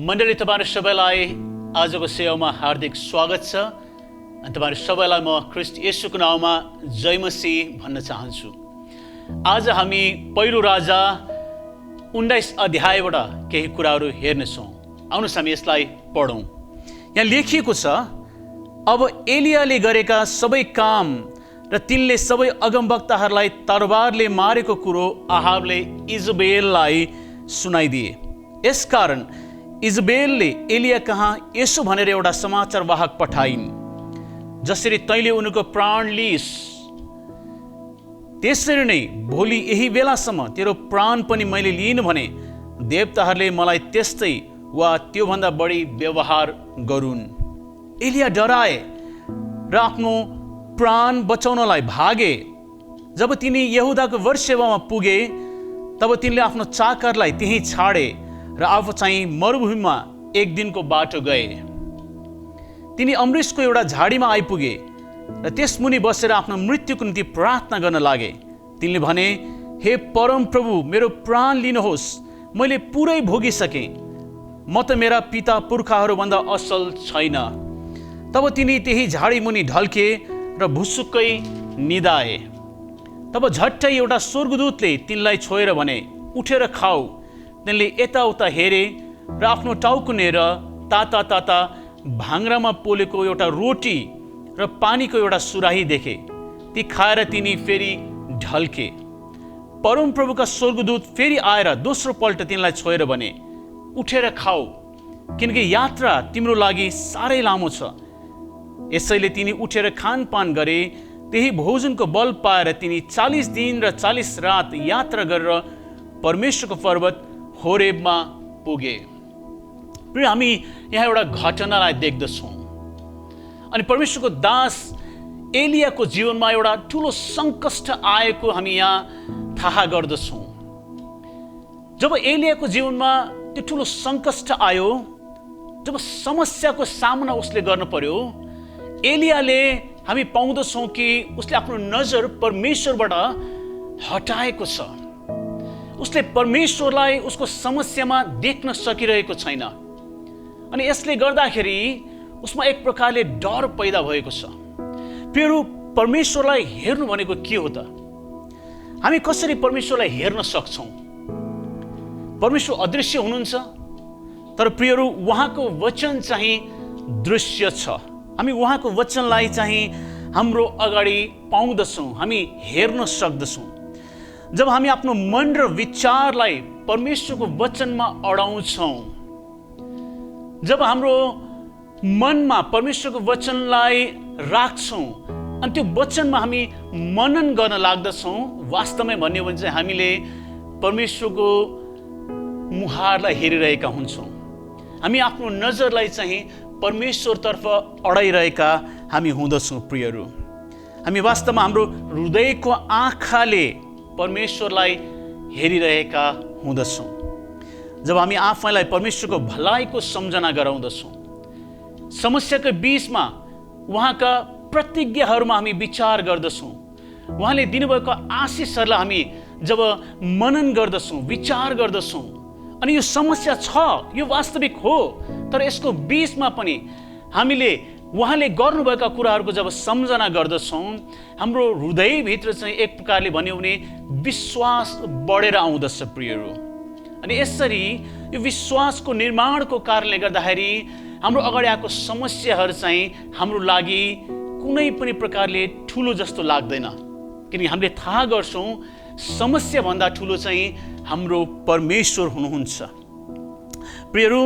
मण्डली तपाईहरु सबैलाई आजको सेवामा हार्दिक स्वागत छ अनि तपाईहरु सबैलाई म ख्रीष्ट येशूको नाममा जय मसीह भन्न चाहन्छु। आज हामी पहिलो राजा 19 अध्यायबाट केही कुराहरू हेर्नेछौँ। आउनुहोस् हामी यसलाई पढौँ। यहाँ लेखिएको छ, अब एलियाले गरेका सबै काम र तिनले सबै अगमवक्ताहरूलाई तरबारले मारेको कुरो आहाबले इजबेललाई सुनाइदिए। यसकारण इजबेलले एलिया कहाँ यसो भनेर एउटा समाचार वाहक पठाइन्, जसरी तैँले उनको प्राण लिइस् त्यसरी नै भोलि यही बेलासम्म तेरो प्राण पनि मैले लिइन भने देवताहरूले मलाई त्यस्तै वा त्योभन्दा बढी व्यवहार गरून्। एलिया डराए र आफ्नो प्राण बचाउनलाई भागे। जब तिनी यहुदाको बेर्सेबामा पुगे तब तिनले आफ्नो चाकरलाई त्यहीँ छाडे र आफू चाहिँ मरुभूमिमा एक दिनको बाटो गए। तिनी अमृषको एउटा झाडीमा आइपुगे र त्यसमुनि बसेर आफ्नो मृत्युको निम्ति प्रार्थना गर्न लागे। तिनले भने, हे परम प्रभु, मेरो प्राण लिनुहोस्, मैले पुरै भोगिसकेँ, म त मेरा पिता पुर्खाहरूभन्दा असल छैन। तब तिनी त्यही झाडी मुनि ढल्के र भुसुक्कै निदाए। तब झट्टै एउटा स्वर्गदूतले तिनलाई छोएर भने, उठेर खाऊ। तिनले यताउता हेरे र आफ्नो टाउकुनेर ताता ताता भाङ्रामा पोलेको एउटा रोटी र पानीको एउटा सुराही देखे। ती खाएर तिनी फेरि ढल्के। परमप्रभुका स्वर्गदूत फेरि आएर दोस्रो पल्ट तिनलाई छोएर भने, उठेर खाऊ, किनकि यात्रा तिम्रो लागि साह्रै लामो छ। यसैले तिनी उठेर खानपान गरे। त्यही भोजनको बल पाएर तिनी 40 दिन र 40 रात यात्रा गरेर परमेश्वरको पर्वत होरेबमा पुगे। हामी यहाँ एउटा घटनालाई देख्दछौँ अनि परमेश्वरको दास एलियाको जीवनमा एउटा ठुलो सङ्कष्ट आएको हामी यहाँ थाहा गर्दछौँ। जब एलियाको जीवनमा त्यो ठुलो सङ्कष्ट आयो, जब समस्याको सामना उसले गर्नु पर्यो, एलियाले हामी पाउँदछौँ कि उसले आफ्नो नजर परमेश्वरबाट हटाएको छ। उसले परमेश्वरलाई उसको समस्यामा देख्न सकिरहेको छैन अनि यसले गर्दाखेरि उसमा एक प्रकारले डर पैदा भएको छ। फेरि परमेश्वरलाई हेर्नु भनेको के हो त? हामी कसरी परमेश्वरलाई हेर्न सक्छौँ? परमेश्वर अदृश्य हुनुहुन्छ, तर प्रियहरू उहाँको वचन चाहिँ दृश्य छ। हामी उहाँको वचनलाई चाहिँ हाम्रो अगाडि पाउँदछौँ, हामी हेर्न सक्दछौँ। जब हामी आफ्नो मन र विचारलाई परमेश्वरको वचनमा अडाउँछौँ, जब हाम्रो मनमा परमेश्वरको वचनलाई राख्छौँ अनि त्यो वचनमा हामी मनन गर्न लाग्दछौँ, वास्तवमै भन्यो भने चाहिँ हामीले परमेश्वरको मुहारलाई हेरिरहेका हुन्छौँ। हामी आफ्नो नजरलाई चाहिँ परमेश्वरतर्फ अडाइरहेका हामी हुँदछौँ। प्रियहरू, हामी वास्तवमा हाम्रो हृदयको आँखाले परमेश्वरलाई हेरिरहेका हुँदछौँ। जब हामी आफैलाई परमेश्वरको भलाइको सम्झना गराउँदछौँ, समस्याको बीचमा उहाँका प्रतिज्ञाहरूमा हामी विचार गर्दछौँ, उहाँले दिनुभएको आशिषहरूलाई हामी जब मनन गर्दछौँ, विचार गर्दछौँ, अनि यो समस्या छ, यो वास्तविक हो, तर यसको बीचमा पनि हामीले उहाँले गर्नुभएका कुराहरूको जब सम्झना गर्दछौँ, हाम्रो हृदयभित्र चाहिँ एक प्रकारले भन्यो भने विश्वास बढेर आउँदछ। प्रियहरू, अनि यसरी यो विश्वासको निर्माणको कारणले गर्दाखेरि हाम्रो अगाडि आएको समस्याहरू चाहिँ हाम्रो लागि कुनै पनि प्रकारले ठुलो जस्तो लाग्दैन, किनकि हामीले थाहा गर्छौँ समस्याभन्दा ठुलो चाहिँ हाम्रो परमेश्वर हुनुहुन्छ। प्रियहरू,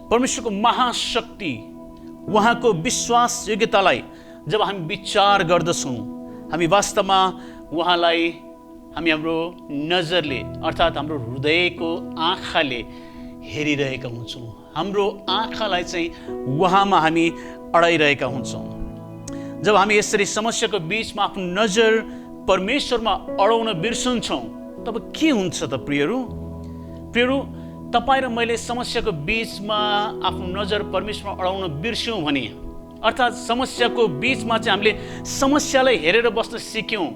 परमेश्वरको महाशक्ति, उहाँको विश्वास योग्यतालाई जब हामी विचार गर्दछौँ, हामी वास्तवमा उहाँलाई हामी हाम्रो नजरले अर्थात् हाम्रो हृदयको आँखाले हेरिरहेका हुन्छौँ। हाम्रो आँखालाई चाहिँ उहाँमा हामी अडाइरहेका हुन्छौँ। जब हामी यसरी समस्याको बीचमा आफ्नो नजर परमेश्वरमा अडाउन बिर्सन्छौँ, तब के हुन्छ त? प्रियहरू, तपाईँ र मैले समस्याको बीचमा आफ्नो नजर परमेश्वरमा अडाउन बिर्स्यौँ भने, अर्थात् समस्याको बीचमा चाहिँ हामीले समस्यालाई हेरेर बस्न सिक्यौँ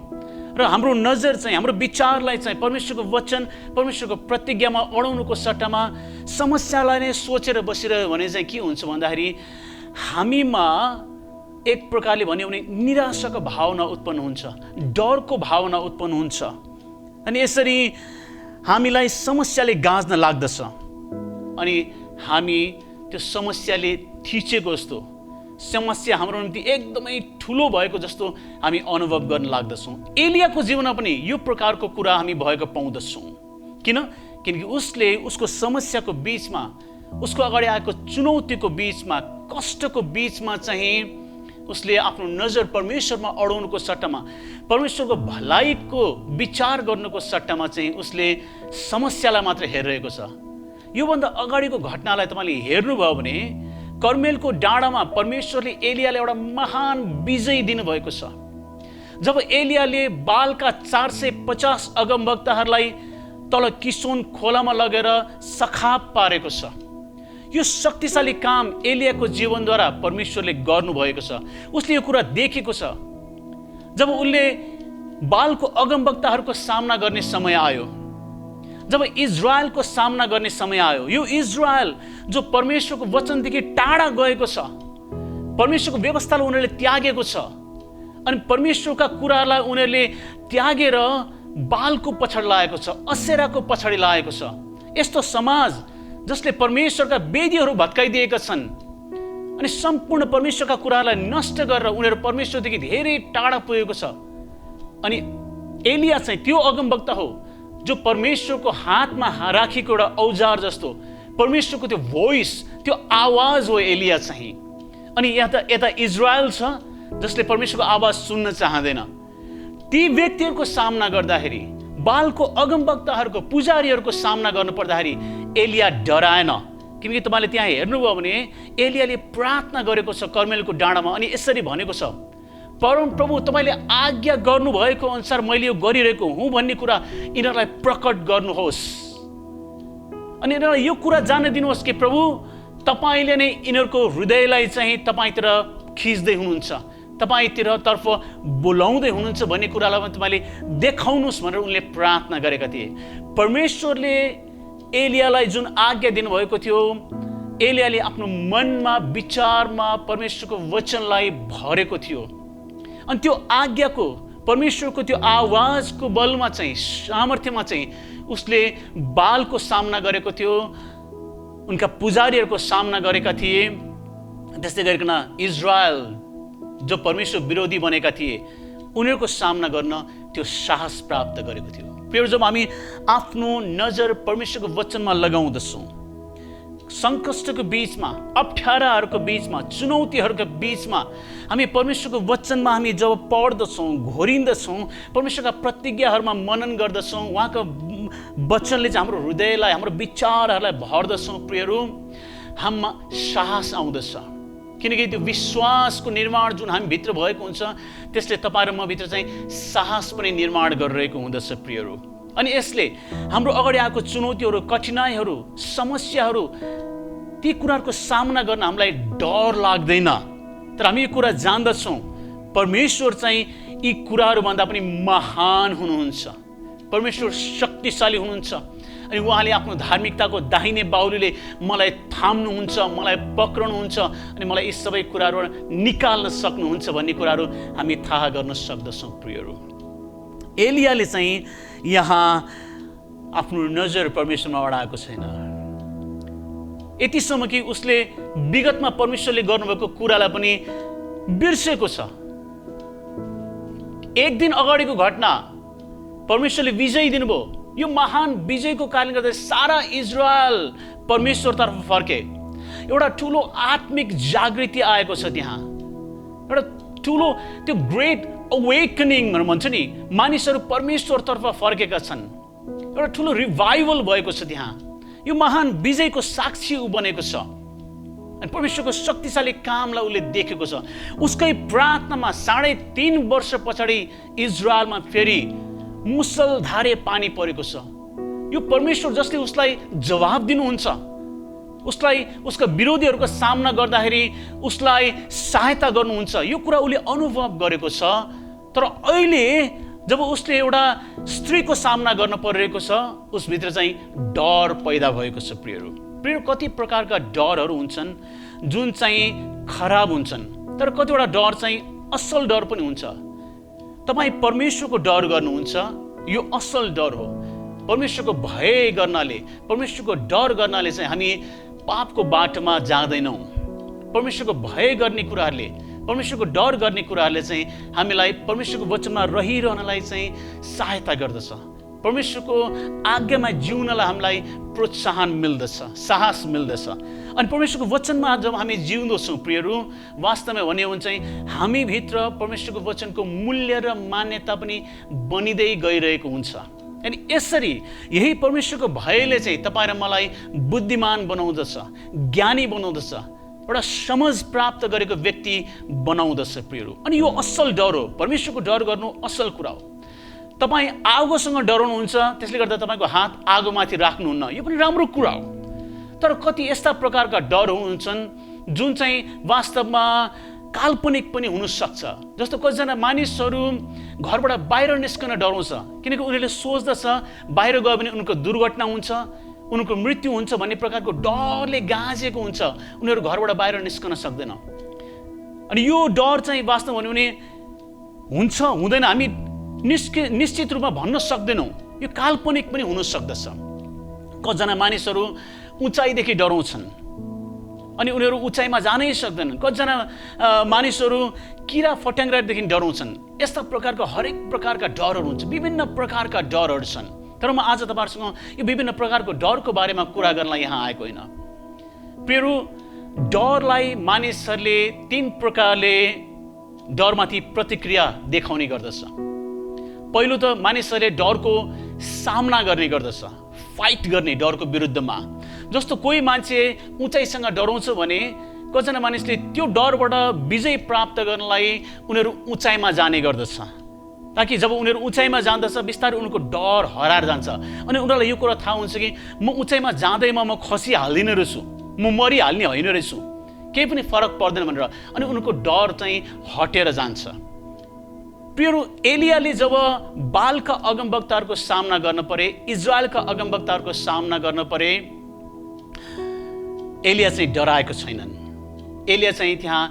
र हाम्रो नजर चाहिँ हाम्रो विचारलाई चाहिँ परमेश्वरको वचन परमेश्वरको प्रतिज्ञामा अडाउनुको सट्टामा समस्यालाई नै सोचेर बसिरह्यो भने चाहिँ के हुन्छ भन्दाखेरि हामीमा एक प्रकारले भन्यो भने निराशाको भावना उत्पन्न हुन्छ, डरको भावना उत्पन्न हुन्छ। अनि यसरी हामीलाई समस्याले गाँच्न लाग्दछ अनि हामी त्यो समस्याले थिचेको जस्तो, समस्या हाम्रो निम्ति एकदमै ठुलो भएको जस्तो हामी अनुभव गर्न लाग्दछौँ। एलियाको जीवनमा पनि यो प्रकारको कुरा हामी भएको पाउँदछौँ। किनकि उसले उसको समस्याको बिचमा, उसको अगाडि आएको चुनौतीको बिचमा, कष्टको बिचमा चाहिँ उसले आफ्नो नजर परमेश्वरमा अडाउनुको सट्टामा, परमेश्वरको भलाइको विचार गर्नुको सट्टामा चाहिँ उसले समस्यालाई मात्र हेरिरहेको छ। योभन्दा अगाडिको घटनालाई तपाईँले हेर्नुभयो भने कर्मेलको डाँडामा परमेश्वरले एलियालाई एउटा महान विजय दिनुभएको छ। जब एलियाले बालका 450 अगमवक्ताहरूलाई तल किसोन खोलामा लगेर सखाप पारेको छ। यो शक्तिशाली काम एलियाको जीवनद्वारा परमेश्वरले गर्नुभएको छ। उसले यो कुरा देखेको छ। जब उसले बालको अगमवक्ताहरूको सामना गर्ने समय आयो, जब इजरायलको सामना गर्ने समय आयो, यो इजरायल जो परमेश्वरको वचनदेखि टाढा गएको छ, परमेश्वरको व्यवस्थालाई उनीहरूले त्यागेको छ अनि परमेश्वरका कुरालाई उनीहरूले त्यागेर बालको पछाडि लागेको छ, असेराको पछाडि लागेको छ। यस्तो समाज जसले परमेश्वरका वेदीहरू भत्काइदिएका छन् अनि सम्पूर्ण परमेश्वरका कुरालाई नष्ट गरेर उनीहरू परमेश्वरदेखि धेरै टाढा पुगेको छ। अनि एलिया चाहिँ त्यो अगमवक्ता हो जो परमेश्वरको हातमा राखिएको एउटा औजार जस्तो, परमेश्वरको त्यो भोइस, त्यो आवाज हो एलिया चाहिँ। अनि यता इजरायल छ जसले परमेश्वरको आवाज सुन्न चाहँदैन। ती व्यक्तिहरूको सामना गर्दाखेरि, बालको अगमवक्ताहरूको, पुजारीहरूको सामना गर्नु पर्दाखेरि एलिया डराएन। किनकि तपाईँले त्यहाँ हेर्नुभयो भने एलियाले प्रार्थना गरेको छ कर्मेलको डाँडामा अनि यसरी भनेको छ, परम प्रभु तपाईँले आज्ञा गर्नुभएको अनुसार मैले यो गरिरहेको हुँ भन्ने कुरा यिनीहरूलाई प्रकट गर्नुहोस् अनि यिनीहरूलाई यो कुरा जान्न दिनुहोस् कि प्रभु तपाईँले नै यिनीहरूको हृदयलाई चाहिँ तपाईँतिर खिच्दै हुनुहुन्छ, तपाईँतिर तर्फ बोलाउँदै हुनुहुन्छ भन्ने कुरालाई तपाईँले देखाउनुहोस् भनेर उनले प्रार्थना गरेका थिए। परमेश्वरले एलियालाई जुन आज्ञा दिनुभएको थियो, एलियाले आफ्नो मनमा, विचारमा परमेश्वरको वचनलाई भरेको थियो अनि त्यो आज्ञाको, परमेश्वरको त्यो आवाजको बलमा चाहिँ, सामर्थ्यमा चाहिँ उसले बालको सामना गरेको थियो, उनका पुजारीहरूको सामना गरेका थिए। त्यस्तै गरिकन इजरायल जो परमेश्वर विरोधी बनेका थिए उनीहरूको सामना गर्न त्यो साहस प्राप्त गरेको थियो। प्रिय, जब हामी आफ्नो नजर परमेश्वरको वचनमा लगाउँदछौँ, सङ्कष्टको बिचमा, अप्ठ्याराहरूको बिचमा, चुनौतीहरूको बिचमा हामी परमेश्वरको वचनमा हामी जब पढ्दछौँ, घोरिन्दछौँ, परमेश्वरका प्रतिज्ञाहरूमा मनन गर्दछौँ, उहाँको वचनले चाहिँ हाम्रो हृदयलाई, हाम्रो विचारहरूलाई भर्दछौँ, प्रियहरू, हाम्रोमा साहस आउँदछ। किनकि त्यो विश्वासको निर्माण जुन हामी भित्र भएको हुन्छ त्यसले तपाईँ र म भित्र चाहिँ साहस पनि निर्माण गरिरहेको हुँदछ प्रियहरू। अनि यसले हाम्रो अगाडि आएको चुनौतीहरू, कठिनाइहरू, समस्याहरू, ती कुराहरूको सामना गर्न हामीलाई डर लाग्दैन। तर हामी यो कुरा जान्दछौँ परमेश्वर चाहिँ यी कुराहरूभन्दा पनि महान हुनुहुन्छ, परमेश्वर शक्तिशाली हुनुहुन्छ अनि उहाँले आफ्नो धार्मिकताको दाहिने बाहुलीले मलाई थाम्नुहुन्छ, मलाई पक्रनुहुन्छ अनि मलाई यी सबै कुराहरू निकाल्न सक्नुहुन्छ भन्ने कुराहरू हामी थाहा गर्न सक्दछौँ प्रियहरू। एलियाले चाहिँ यहाँ आफ्नो नजर परमेश्वरमा अडाएको छैन, यतिसम्म कि उसले विगतमा परमेश्वरले गर्नुभएको कुरालाई पनि बिर्सेको छ। एक दिन अगाडिको घटना परमेश्वरले विजय दिनुभयो, यो महान विजयको कारणले गर्दा सारा इजरायल परमेश्वरतर्फ फर्के। एउटा ठुलो आत्मिक जागृति आएको छ त्यहाँ, एउटा ठुलो त्यो ग्रेट अवेकनिङ भन्छ नि, मानिसहरू परमेश्वरतर्फ फर्केका छन्, एउटा ठुलो रिभाइभल भएको छ त्यहाँ। यो महान विजयको साक्षी ऊ बनेको छ अनि परमेश्वरको शक्तिशाली कामलाई उसले देखेको छ। उसकै प्रार्थनामा 3.5 वर्ष पछाडि इजरायलमा फेरि मुसलधारे पानी परेको छ। यो परमेश्वर जसले उसलाई जवाब दिनुहुन्छ, उसलाई उसका विरोधीहरूको सामना गर्दाखेरि उसलाई सहायता गर्नुहुन्छ, यो कुरा उसले अनुभव गरेको छ। तर अहिले जब उसले एउटा स्त्रीको सामना गर्न परिरहेको छ, उसभित्र चाहिँ डर पैदा भएको छ। प्रियहरू, कति प्रकारका डरहरू हुन्छन् जुन चाहिँ खराब हुन्छन्, तर कतिवटा डर चाहिँ असल डर पनि हुन्छ। तपाईँ परमेश्वरको डर गर्नुहुन्छ, यो असल डर हो। परमेश्वरको भय गर्नाले, परमेश्वरको डर गर्नाले चाहिँ हामी पापको बाटोमा जाँदैनौँ। परमेश्वरको भय गर्ने कुराहरूले, परमेश्वरको डर गर्ने कुराहरूले चाहिँ हामीलाई परमेश्वरको वचनमा रहिरहनलाई चाहिँ सहायता गर्दछ। परमेश्वरको आज्ञामा जिउनलाई हामीलाई प्रोत्साहन मिल्दछ, साहस मिल्दछ। अनि परमेश्वरको वचनमा जब हामी जिउँदछौँ प्रियहरू, वास्तवमा भने हो भने चाहिँ हामीभित्र परमेश्वरको वचनको मूल्य र मान्यता पनि बनिँदै गइरहेको हुन्छ। अनि यसरी यही परमेश्वरको भयले चाहिँ तपाईँ र मलाई बुद्धिमान बनाउँदछ, ज्ञानी बनाउँदछ, एउटा समझ प्राप्त गरेको व्यक्ति बनाउँदछ प्रियहरू। अनि यो असल डर हो। परमेश्वरको डर गर्नु असल कुरा हो। तपाईँ आगोसँग डराउनुहुन्छ, त्यसले गर्दा तपाईँको हात आगोमाथि राख्नुहुन्न, यो पनि राम्रो कुरा हो। तर कति यस्ता प्रकारका डर हुन्छन् जुन चाहिँ वास्तवमा काल्पनिक पनि हुन सक्छ। जस्तो कतिजना मानिसहरू घरबाट बाहिर निस्कन डराउँछ, किनकि उनीहरूले सोच्दछ बाहिर गयो भने उनको दुर्घटना हुन्छ, उनको मृत्यु हुन्छ भन्ने प्रकारको डरले गाँजेको हुन्छ। उनीहरू घरबाट बाहिर निस्कन सक्दैन। अनि यो डर चाहिँ वास्तवमा भन्यो भने हुन्छ हुँदैन हामी निश्चित रूपमा भन्न सक्दैनौँ। यो काल्पनिक पनि हुन सक्दछ। कतिजना मानिसहरू उचाइदेखि डराउँछन् अनि उनीहरू उचाइमा जानै सक्दैनन्। कतिजना मानिसहरू किरा फट्याङ्ग्रादेखि डराउँछन्। यस्ता प्रकारका हरेक प्रकारका डरहरू हुन्छ, विभिन्न प्रकारका डरहरू छन्। तर म आज तपाईँहरूसँग यो विभिन्न प्रकारको डरको बारेमा कुरा गर्नलाई यहाँ आएको होइन। प्रियहरू, डरलाई मानिसहरूले 3 प्रकारले डरमाथि प्रतिक्रिया देखाउने गर्दछ। पहिलो त मानिसहरूले डरको सामना गर्ने गर्दछ, फाइट गर्ने डरको विरुद्धमा। जस्तो कोही मान्छे उचाइसँग डराउँछ भने कतिजना मानिसले त्यो डरबाट विजय प्राप्त गर्नलाई उनीहरू उचाइमा जाने गर्दछ, ताकि जब उनीहरू उचाइमा जाँदछ बिस्तारै उनको डर हराएर जान्छ। अनि उनीहरूलाई यो कुरा थाहा हुन्छ कि म उचाइमा जाँदैमा म खसिहाल्दिनँ रहेछु, म मरिहाल्ने होइन रहेछु, केही पनि फरक पर्दैन भनेर अनि उनको डर चाहिँ हटेर जान्छ। प्रियहरू, एलियाले जब बालका अगमवक्ताहरूको सामना गर्न परे, इजरायलका अगमवक्ताहरूको सामना गर्न परे, एलिया चाहिँ डराएको छैनन्। एलिया चाहिँ त्यहाँ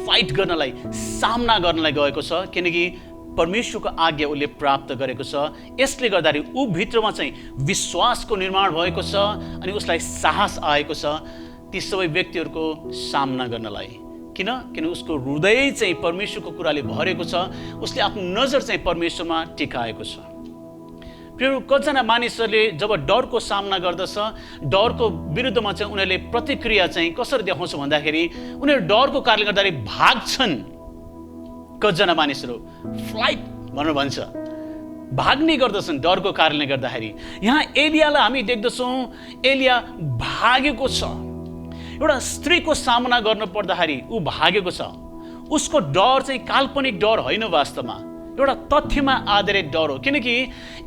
फाइट गर्नलाई, सामना गर्नलाई गएको छ, किनकि परमेश्वरको आज्ञा उसले प्राप्त गरेको छ। यसले गर्दाखेरि ऊ भित्रमा चाहिँ विश्वासको निर्माण भएको छ अनि उसलाई साहस आएको छ ती सबै व्यक्तिहरूको सामना गर्नलाई। किन उसको हृदय चाहिँ परमेश्वरको कुराले भरेको छ, उसले आफ्नो नजर चाहिँ परमेश्वरमा टिकाएको छ। प्रियहरू, कतिजना मानिसहरूले जब डरको सामना गर्दछ, डरको विरुद्धमा चाहिँ उनीहरूले प्रतिक्रिया चाहिँ कसरी देखाउँछ भन्दाखेरि उनीहरू डरको कारणले गर्दाखेरि भाग्छन्। कतिजना मानिसहरू फ्लाइट भनेर भन्छ, भाग्ने गर्दछन् डरको कारणले गर्दाखेरि। यहाँ एलियालाई हामी देख्दछौँ, एलिया भागेको छ। एउटा स्त्रीको सामना गर्न पर्दाखेरि ऊ भागेको छ। उसको डर चाहिँ काल्पनिक डर होइन, वास्तवमा एउटा तथ्यमा आधारित डर हो। किनकि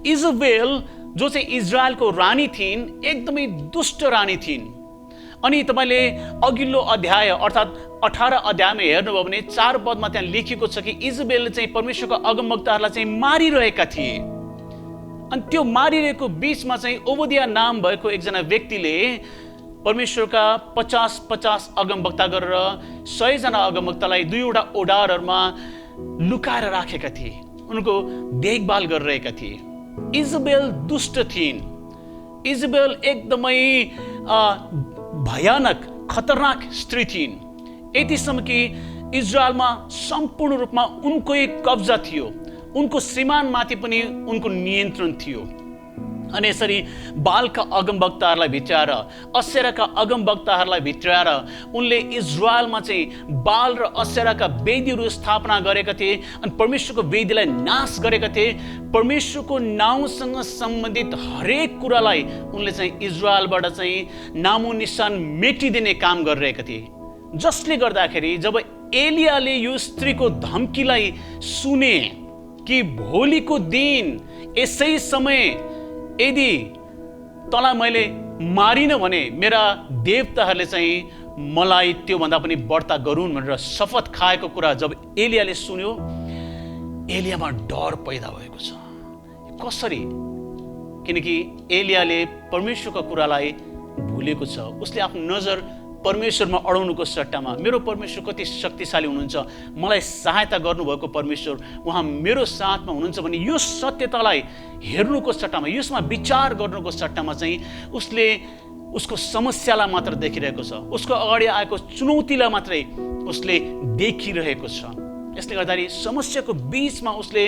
इजबेल जो चाहिँ इजरायलको रानी थिइन्, एकदमै दुष्ट रानी थिइन्। अनि तपाईँले अघिल्लो अध्याय अर्थात् 18 अध्यायमा हेर्नुभयो भने 4 पदमा त्यहाँ लेखिएको छ कि इजबेलले चाहिँ परमेश्वरको अगमवक्ताहरूलाई चाहिँ मारिरहेका थिए। अनि त्यो मारिरहेको बीचमा चाहिँ ओबदिया नाम भएको एकजना व्यक्तिले परमेश्वरका 50-50 अगमवक्ता गरेर 100 जना अगमवक्तालाई 2वटा ओडारहरूमा लुकाएर राखेका थिए, उनको देखभाल गरिरहेका थिए। इजबेल दुष्ट थिइन्। इजबेल एकदमै भयानक खतरनाक स्त्री थिइन्। यतिसम्म कि इजरायलमा सम्पूर्ण रूपमा उनकै कब्जा थियो, उनको श्रीमानमाथि पनि उनको नियन्त्रण थियो। अनि यसरी बालका अगमवक्ताहरूलाई भित्राएर, असेराका अगमवक्ताहरूलाई भित्राएर उनले इजरायलमा चाहिँ बाल र असेराका वेदीहरू स्थापना गरेका थिए अनि परमेश्वरको वेदीलाई नाश गरेका थिए। परमेश्वरको नाउँसँग सम्बन्धित हरेक कुरालाई उनले चाहिँ इजरायलबाट चाहिँ नामो निशान मेटिदिने काम गरिरहेका थिए। जसले गर्दाखेरि जब एलियाले यो स्त्रीको धम्कीलाई सुने कि भोलिको दिन यसै समय यदि तँलाई मैले मारिनँ भने मेरा देवताहरूले चाहिँ मलाई त्योभन्दा पनि बढ्ता गरून् भनेर शपथ खाएको कुरा जब एलियाले सुन्यो, एलियामा डर पैदा भएको छ। कसरी? किनकि एलियाले परमेश्वरको कुरालाई भुलेको छ। उसले आफ्नो नजर परमेश्वरमा अडाउनुको सट्टामा मेरो परमेश्वर कति शक्तिशाली हुनुहुन्छ, मलाई सहायता गर्नुभएको परमेश्वर उहाँ मेरो साथमा हुनुहुन्छ भने यो सत्यतालाई हेर्नुको सट्टामा, यसमा विचार गर्नुको सट्टामा चाहिँ उसले उसको समस्यालाई मात्र देखिरहेको छ, उसको अगाडि आएको चुनौतीलाई मात्रै उसले देखिरहेको छ। यसले गर्दाखेरि समस्याको बीचमा उसले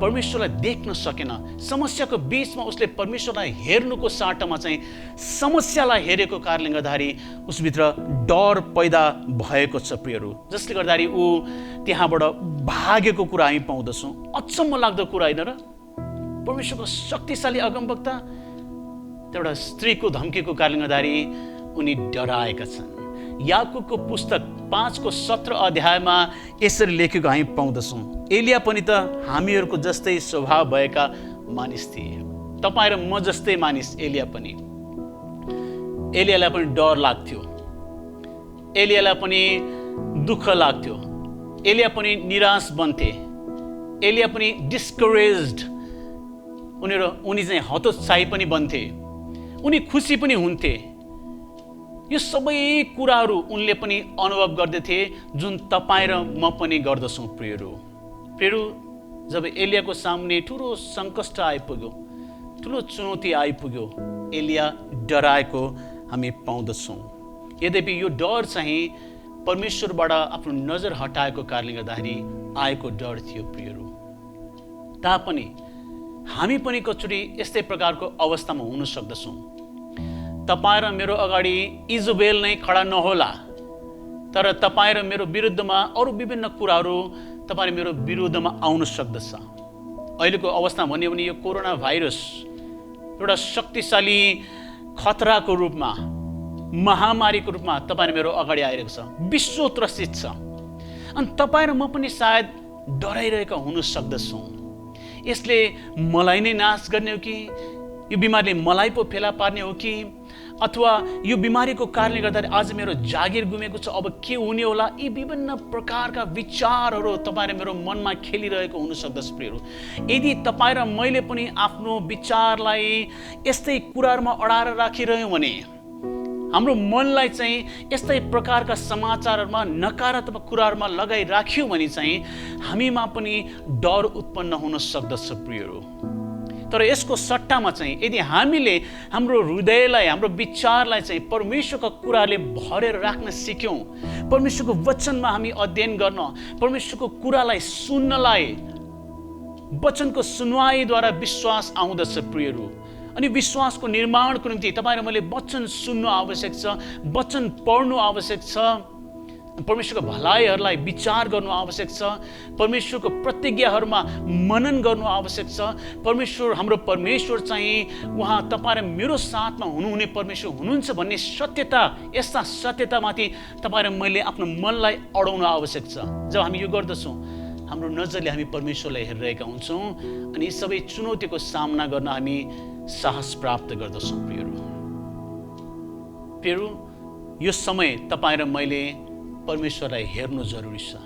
परमेश्वरलाई देख्न सकेन। समस्याको बीचमा उसले परमेश्वरलाई हेर्नुको साटोमा चाहिँ समस्यालाई हेरेको कारणले गर्दाखेरि उसभित्र डर पैदा भएको छ प्रियहरू, जसले गर्दाखेरि ऊ त्यहाँबाट भागेको कुरा हामी पाउँदछौँ। अचम्म लाग्दो कुरा होइन र? परमेश्वरको शक्तिशाली अगमवक्ता एउटा स्त्रीको धम्कीको कारणले गर्दाखेरि उनी डराएका छन्। याकुबको पुस्तक 5:17 अध्यायमा यसरी लेखेको हामी पाउँदछौँ, एलिया पनि त हामीहरूको जस्तै स्वभाव भएका मानिस थिए। तपाईँ र म जस्तै मानिस एलिया पनि। एलियालाई पनि डर लाग्थ्यो, एलियालाई पनि दुःख लाग्थ्यो, एलिया पनि निराश बन्थे, एलिया पनि डिस्करेज्ड, उनी चाहिँ हतोत्साही पनि बन्थे, उनी खुसी पनि हुन्थे। यो सबै कुराहरू उनले पनि अनुभव गर्दथे जुन तपाईँ र म पनि गर्दछौँ प्रियहरू। जब एलियाको सामने ठुलो सङ्कष्ट आइपुग्यो, ठुलो चुनौती आइपुग्यो, एलिया डराएको हामी पाउँदछौँ। यद्यपि यो डर चाहिँ परमेश्वरबाट आफ्नो नजर हटाएको कारणले गर्दाखेरि आएको डर थियो प्रियहरू। तापनि हामी पनि कचोटि यस्तै प्रकारको अवस्थामा हुन सक्दछौँ। तपाईँ र मेरो अगाडि इजोबेल नै खडा नहोला, तर तपाईँ र मेरो विरुद्धमा अरू विभिन्न कुराहरू तपाईँ मेरो विरुद्धमा आउन सक्दछ। अहिलेको अवस्थामा भन्यो भने यो कोरोना भाइरस एउटा शक्तिशाली खतराको रूपमा, महामारीको रूपमा तपाईँ मेरो अगाडि आइरहेको छ, विश्व त्रसित छ। अनि तपाईँ र म पनि सायद डराइरहेका हुन सक्दछौँ। यसले मलाई नै नाश गर्ने हो कि, यो बिमारले मलाई पो फेला पार्ने हो कि, अथवा यो बिमारीको कारणले गर्दा आज मेरो जागिर गुमेको छ, अब के हुने होला? यी विभिन्न प्रकारका विचारहरू तपाईँ र मेरो मनमा खेलिरहेको हुन सक्दछ प्रियहरू। यदि तपाईँ र मैले पनि आफ्नो विचारलाई यस्तै कुराहरूमा अडाएर राखिरह्यौँ भने, हाम्रो मनलाई चाहिँ यस्तै प्रकारका समाचारहरूमा नकारात्मक कुराहरूमा लगाइराख्यौँ भने चाहिँ हामीमा पनि डर उत्पन्न हुन सक्दछ प्रियहरू। तर यसको सट्टामा चाहिँ यदि हामीले हाम्रो हृदयलाई, हाम्रो विचारलाई चाहिँ परमेश्वरको कुराले भरेर राख्न सिक्यौँ, परमेश्वरको वचनमा हामी अध्ययन गर्न, परमेश्वरको कुरालाई सुन्नलाई, वचनको सुनवाईद्वारा विश्वास आउँदछ प्रियहरू। अनि विश्वासको निर्माणको निम्ति तपाईँ र मैले वचन सुन्नु आवश्यक छ, वचन पढ्नु आवश्यक छ, परमेश्वरको भलाइहरूलाई विचार गर्नु आवश्यक छ, परमेश्वरको प्रतिज्ञाहरूमा मनन गर्नु आवश्यक छ। हाम्रो परमेश्वर चाहिँ उहाँ तपाईँ र मेरो साथमा हुनुहुने परमेश्वर हुनुहुन्छ भन्ने सत्यता, यस्ता सत्यतामाथि तपाईँ र मैले आफ्नो मनलाई अडाउन आवश्यक छ। जब हामी यो गर्दछौँ, हाम्रो नजरले हामी परमेश्वरलाई हेरिरहेका हुन्छौँ अनि यी सबै चुनौतीको सामना गर्न हामी साहस प्राप्त गर्दछौँ प्रियहरू। यो समय तपाईँ र मैले परमेश्वरलाई हेर्नु जरुरी छ,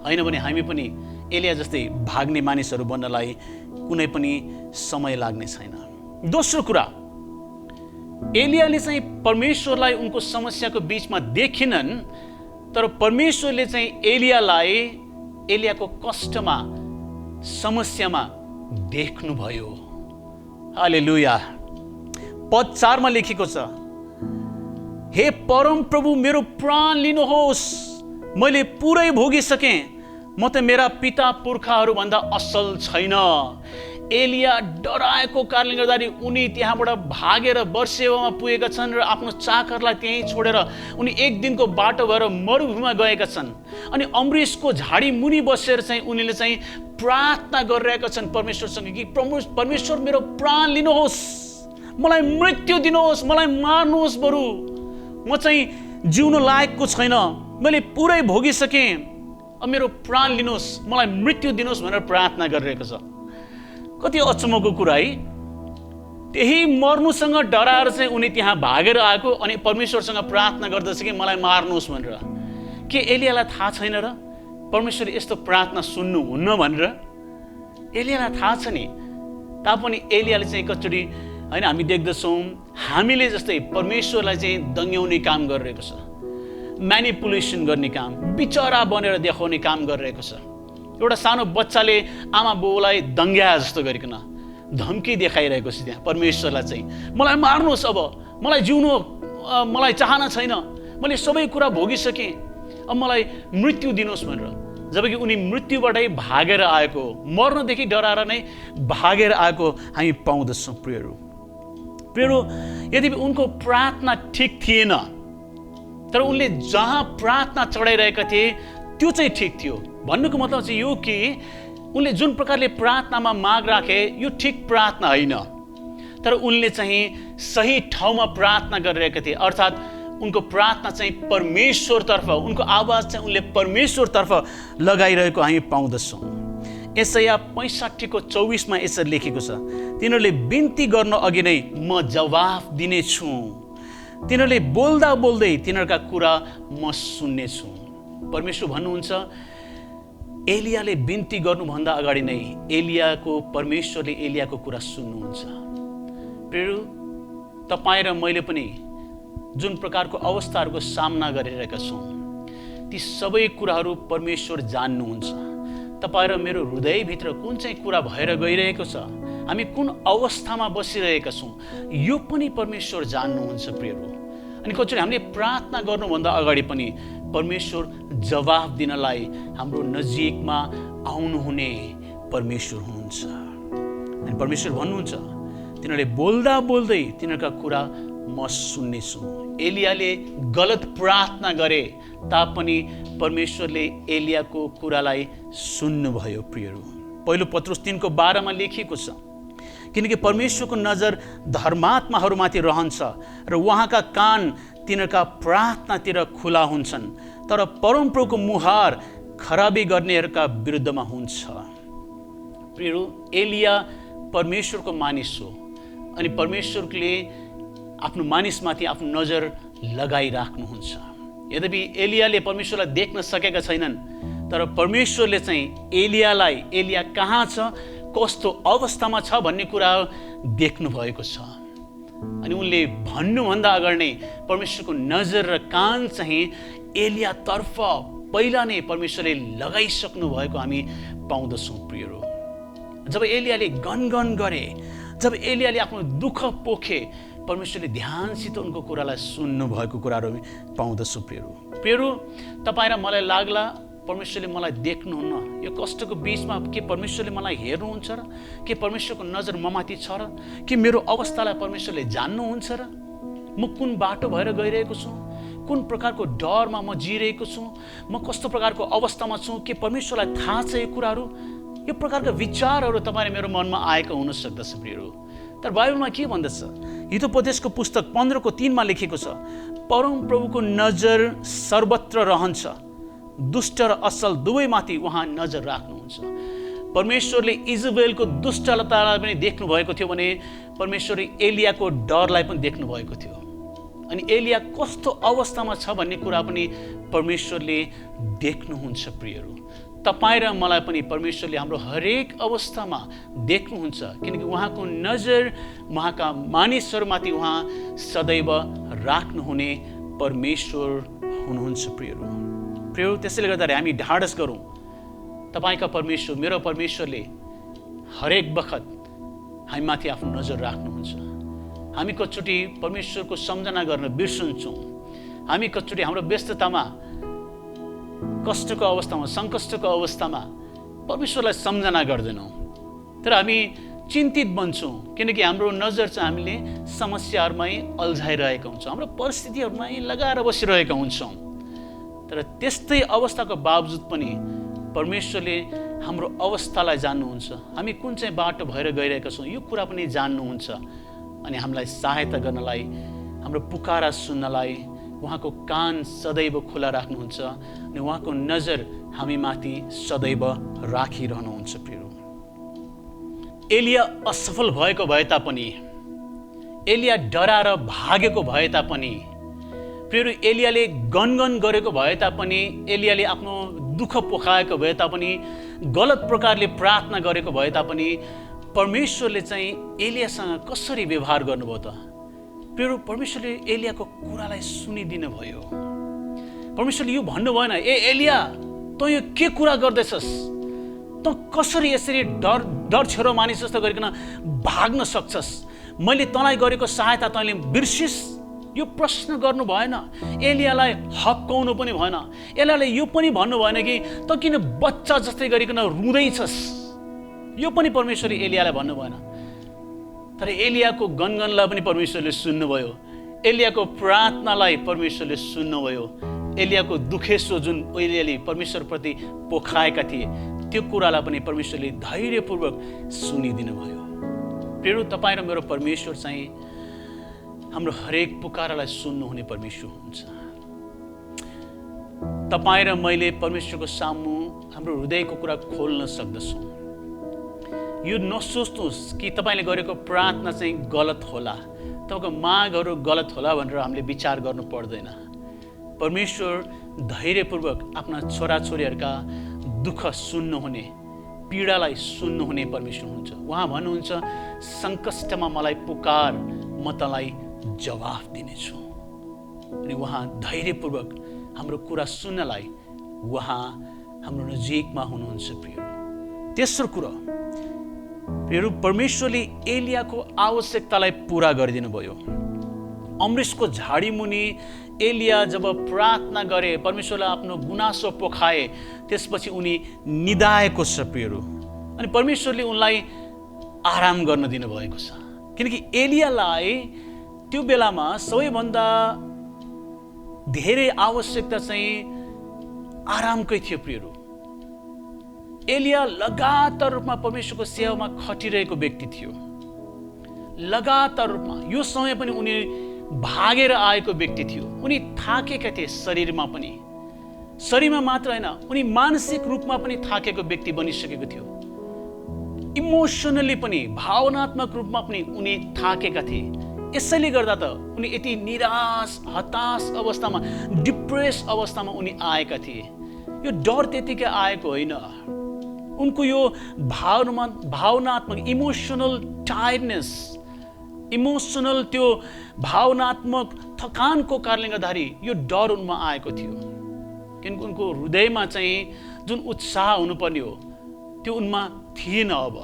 होइन भने हामी पनि एलिया जस्तै भाग्ने मानिसहरू बन्नलाई कुनै पनि समय लाग्ने छैन। दोस्रो कुरा, एलियाले चाहिँ परमेश्वरलाई उनको समस्याको बीचमा देखिनन्, तर परमेश्वरले चाहिँ एलियाको कष्टमा, समस्यामा देख्नुभयो। हालेलुया। पद 4 मा लेखेको छ, हे परम प्रभु मेरो प्राण लिनुहोस्, मैले पुरै भोगिसकेँ, म त मेरा पिता पुर्खाहरू भन्दा असल छैन। एलिया डराएको कारणले गर्दाखेरि उनी त्यहाँबाट भागेर बर्सेवामा पुगेका छन् र आफ्नो चाकरलाई त्यहीँ छोडेर उनी एक दिनको बाटो भएर मरुभूमिमा गएका छन्। अनि अमृषको झाडी मुनि बसेर चाहिँ उनीले चाहिँ प्रार्थना गरिरहेका छन् परमेश्वरसँग कि परमेश्वर मेरो प्राण लिनुहोस्, मलाई मृत्यु दिनुहोस्, मलाई मार्नुहोस्, बरु म चाहिँ जिउन लायकको छैन, मैले पुरै भोगिसकेँ, अब मेरो प्राण लिनुहोस्, मलाई मृत्यु दिनुहोस् भनेर प्रार्थना गरिरहेको छ। कति अचम्मको कुरा है। त्यही मर्नुसँग डराएर चाहिँ उनी त्यहाँ भागेर आएको अनि परमेश्वरसँग प्रार्थना गर्दछ कि मलाई मार्नुहोस् भनेर। के एलियालाई थाहा छैन र परमेश्वर यस्तो प्रार्थना सुन्नुहुन्न भनेर? एलियालाई थाहा छ नि, तापनि एलियाले चाहिँ एकचोटि होइन हामी देख्दछौँ हामीले जस्तै परमेश्वरलाई चाहिँ दङ्ग्याउने काम गरिरहेको छ, म्यानिपुलेसन गर्ने काम, बिचरा बनेर देखाउने काम गरिरहेको छ। एउटा सानो बच्चाले आमा बाउलाई दङ्ग्याए जस्तो गरिकन धम्की देखाइरहेको छ त्यहाँ परमेश्वरलाई चाहिँ, मलाई मार्नुहोस्, अब मलाई जिउनु मलाई चाहना छैन, मैले सबै कुरा भोगिसकेँ, अब मलाई मृत्यु दिनुहोस् भनेर। जबकि उनी मृत्युबाटै भागेर आएको, मर्नदेखि डराएर नै भागेर आएको हामी पाउँदछौँ। प्रियहरू, यद्यपि उनको प्रार्थना ठिक थिएन, तर उनले जहाँ प्रार्थना चढाइरहेका थिए त्यो चाहिँ ठिक थियो। भन्नुको मतलब चाहिँ यो कि उनले जुन प्रकारले प्रार्थनामा माग राखे यो ठिक प्रार्थना होइन, तर उनले चाहिँ सही ठाउँमा प्रार्थना गरिरहेका थिए। अर्थात् उनको प्रार्थना चाहिँ परमेश्वरतर्फ, उनको आवाज चाहिँ उनले परमेश्वरतर्फ लगाइरहेको हामी पाउँदछौँ। यशाया 65:24 यसरी लेखेको छ, तिनीहरूले बिन्ती गर्न अघि नै म जवाफ दिनेछु, तिनीहरूले बोल्दा बोल्दै तिनीहरूका कुरा म सुन्नेछु। परमेश्वर भन्नुहुन्छ एलियाले बिन्ती गर्नुभन्दा अगाडि नै परमेश्वरले एलियाको कुरा सुन्नुहुन्छ। प्रियहरू, तपाईँ र मैले पनि जुन प्रकारको अवस्थाहरूको सामना गरिरहेका छौँ ती सबै कुराहरू परमेश्वर जान्नुहुन्छ। तपाईँ र मेरो हृदयभित्र कुन चाहिँ कुरा भएर गइरहेको छ, हामी कुन अवस्थामा बसिरहेका छौँ यो पनि परमेश्वर जान्नुहुन्छ। प्रियहरू, अनि कतिचोटि हामीले प्रार्थना गर्नुभन्दा अगाडि पनि परमेश्वर जवाफ दिनलाई हाम्रो नजिकमा आउनुहुने परमेश्वर हुनुहुन्छ। अनि परमेश्वर भन्नुहुन्छ तिनीहरूले बोल्दा बोल्दै तिनीहरूका कुरा म सुन्नेछु। एलियाले गलत प्रार्थना गरे तापनि परमेश्वरले एलियाको कुरालाई सुन्नुभयो। प्रियहरू, पहिलो पत्रुस 3:12 लेखिएको छ, किनकि परमेश्वरको नजर धर्मात्माहरूमाथि रहन्छ र उहाँका कान तिनीहरूका प्रार्थनातिर खुला हुन्छन्, तर परमप्रभुको मुहार खराबी गर्नेहरूका विरुद्धमा हुन्छ। प्रियहरू, एलिया परमेश्वरको मानिस हो अनि परमेश्वरले आफ्नो मानिसमाथि आफ्नो नजर लगाइराख्नुहुन्छ। यद्यपि एलियाले परमेश्वरलाई देख्न सकेका छैनन्, तर परमेश्वरले चाहिँ एलिया कहाँ छ, कस्तो अवस्थामा छ भन्ने कुरा देख्नु भएको छ। अनि उनले भन्नुभन्दा अगाडि नै परमेश्वरको नजर र कान चाहिँ एलियातर्फ पहिला नै परमेश्वरले लगाइसक्नु भएको हामी पाउँदछौँ। प्रियहरू, जब एलियाले गनगन गरे, जब एलियाले आफ्नो दुःख पोखे, परमेश्वरले ध्यानसित उनको कुरालाई सुन्नु भएको कुराहरू हामी पाउँदछौँ। प्रियहरू, तपाईँ र मलाई लाग्ला परमेश्वरले मलाई देख्नुहुन्न, यो कष्टको बिचमा के परमेश्वरले मलाई हेर्नुहुन्छ र, के परमेश्वरको नजर ममाथि छ र, के मेरो अवस्थालाई परमेश्वरले जान्नुहुन्छ र, म कुन बाटो भएर गइरहेको छु, कुन प्रकारको डरमा म जिरहेको छु, म कस्तो प्रकारको अवस्थामा छु, के परमेश्वरलाई थाहा छ यो कुराहरू? यो प्रकारका विचारहरू तपाईँ मेरो मनमा आएको हुन सक्दछ। प्रियहरू, तर बाइबलमा के भन्दछ? हितोपदेशको पुस्तक 15:3 लेखेको छ, परमप्रभुको नजर सर्वत्र रहन्छ, दुष्ट र असल दुवैमाथि उहाँ नजर राख्नुहुन्छ। परमेश्वरले इजबेलको दुष्टतालाई पनि देख्नु भएको थियो भने परमेश्वरले एलियाको डरलाई पनि देख्नु भएको थियो। अनि एलिया कस्तो अवस्थामा छ भन्ने कुरा पनि परमेश्वरले देख्नुहुन्छ। प्रियहरू, तपाईँ र मलाई पनि परमेश्वरले हाम्रो हरेक अवस्थामा देख्नुहुन्छ, किनकि उहाँको नजर उहाँका मानिसहरूमाथि उहाँ सदैव राख्नुहुने परमेश्वर हुनुहुन्छ। प्रियहरू, त्यसैले गर्दा हामी ढाडस गरौँ, तपाईँका परमेश्वर, मेरो परमेश्वरले हरेक बखत हामीमाथि आफ्नो नजर राख्नुहुन्छ। हामी कतिचोटि परमेश्वरको सम्झना गर्न बिर्सन्छौँ, हामी कतिचोटि हाम्रो व्यस्ततामा, कष्टको अवस्थामा, सङ्कष्टको अवस्थामा परमेश्वरलाई सम्झना गर्दैनौँ, तर हामी चिन्तित बन्छौँ, किनकि हाम्रो नजर चाहिँ हामीले समस्याहरूमै अल्झाइरहेका हुन्छौँ, हाम्रो परिस्थितिहरूमै लगाएर बसिरहेका हुन्छौँ। तर त्यस्तै अवस्थाको बावजुद पनि परमेश्वरले हाम्रो अवस्थालाई जान्नुहुन्छ, हामी कुन चाहिँ बाटो भएर गइरहेका छौँ यो कुरा पनि जान्नुहुन्छ, अनि हामीलाई सहायता गर्नलाई, हाम्रो पुकारा सुन्नलाई उहाँको कान सदैव खुला राख्नुहुन्छ अनि उहाँको नजर हामीमाथि सदैव राखिरहनुहुन्छ। प्रियहरू, एलिया असफल भएको भए तापनि, एलिया डराएर भागेको भए तापनि प्रियहरू, एलियाले गनगन गरेको भए तापनि, एलियाले आफ्नो दुःख पोखाएको भए तापनि, गलत प्रकारले प्रार्थना गरेको भए तापनि परमेश्वरले चाहिँ एलियासँग कसरी व्यवहार गर्नुभयो त? प्रियहरू, परमेश्वरले एलियाको कुरालाई सुनिदिनु भयो। परमेश्वरले यो भन्नु भएन, ए एलिया, तँ यो के कुरा गर्दैछस्? तँ कसरी यसरी डर छेरो मानिस जस्तो गरिकन भाग्न सक्छस्? मैले तँलाई गरेको सहायता तैँले बिर्सिस्? यो प्रश्न गर्नु भएन। एलियालाई हप्काउनु पनि भएन। एलियाले यो पनि भन्नु भएन कि तँ किन बच्चा जस्तै गरिकन रुँदैछस्? यो पनि परमेश्वरले एलियालाई भन्नु भएन। तर एलियाको गनगनलाई पनि परमेश्वरले सुन्नुभयो। एलियाको प्रार्थनालाई परमेश्वरले सुन्नुभयो। एलियाको दुखेसो जुन एलियाले परमेश्वरप्रति पोखाएका थिए, त्यो कुरालाई पनि परमेश्वरले धैर्यपूर्वक सुनिदिनु भयो। प्रियहरू, तपाईँ र मेरो परमेश्वर चाहिँ हाम्रो हरेक पुकारालाई सुन्नुहुने परमेश्वर हुन्छ। तपाईँ र मैले परमेश्वरको सामु हाम्रो हृदयको कुरा खोल्न सक्दछौँ। यो नसोच्नुहोस् कि तपाईँले गरेको प्रार्थना चाहिँ गलत होला, तपाईँको मागहरू गलत होला भनेर हामीले विचार गर्नु पर्दैन। परमेश्वर धैर्यपूर्वक आफ्ना छोराछोरीहरूका दुःख सुन्नुहुने, पीडालाई सुन्नुहुने परमेश्वर हुन्छ। उहाँ भन्नुहुन्छ, सङ्कष्टमा मलाई पुकार, म तँलाई जवाफ दिनेछु। अनि उहाँ धैर्यपूर्वक हाम्रो कुरा सुन्नलाई उहाँ हाम्रो नजिकमा हुनुहुन्छ। तेस्रो कुरा, प्रियहरू, परमेश्वरले एलियाको आवश्यकतालाई पुरा गरिदिनु भयो। अमृषको झाडी मुनि एलिया जब प्रार्थना गरे, परमेश्वरलाई आफ्नो गुनासो पोखाए, त्यसपछि उनी निदाएको छ। प्रियहरू, अनि परमेश्वरले उनलाई आराम गर्न दिनुभएको छ, किनकि एलियालाई त्यो बेलामा सबैभन्दा धेरै आवश्यकता चाहिँ आरामकै थियो। प्रियहरू, एलिया लगातार रूपमा परमेश्वरको सेवामा खटिरहेको व्यक्ति थियो। लगातार रूपमा यो समय पनि उनी भागेर आएको व्यक्ति थियो। उनी थाकेका थिए, शरीरमा पनि, शरीरमा मात्र होइन, उनी मानसिक रूपमा पनि थाकेको व्यक्ति बनिसकेको थियो। इमोसनली पनि, भावनात्मक रूपमा पनि उनी थाकेका थिए। यसैले गर्दा त उनी यति निराश, हताश अवस्थामा, डिप्रेस अवस्थामा उनी आएका थिए। यो डर त्यतिकै आएको होइन, उनको यो भावनात्मक इमोसनल टायर्डनेस, इमोसनल त्यो भावनात्मक थकानको कारणले गर्दाखेरि यो डर उनमा आएको थियो। किनकि उनको हृदयमा चाहिँ जुन उत्साह हुनुपर्ने हो त्यो उनमा थिएन। अब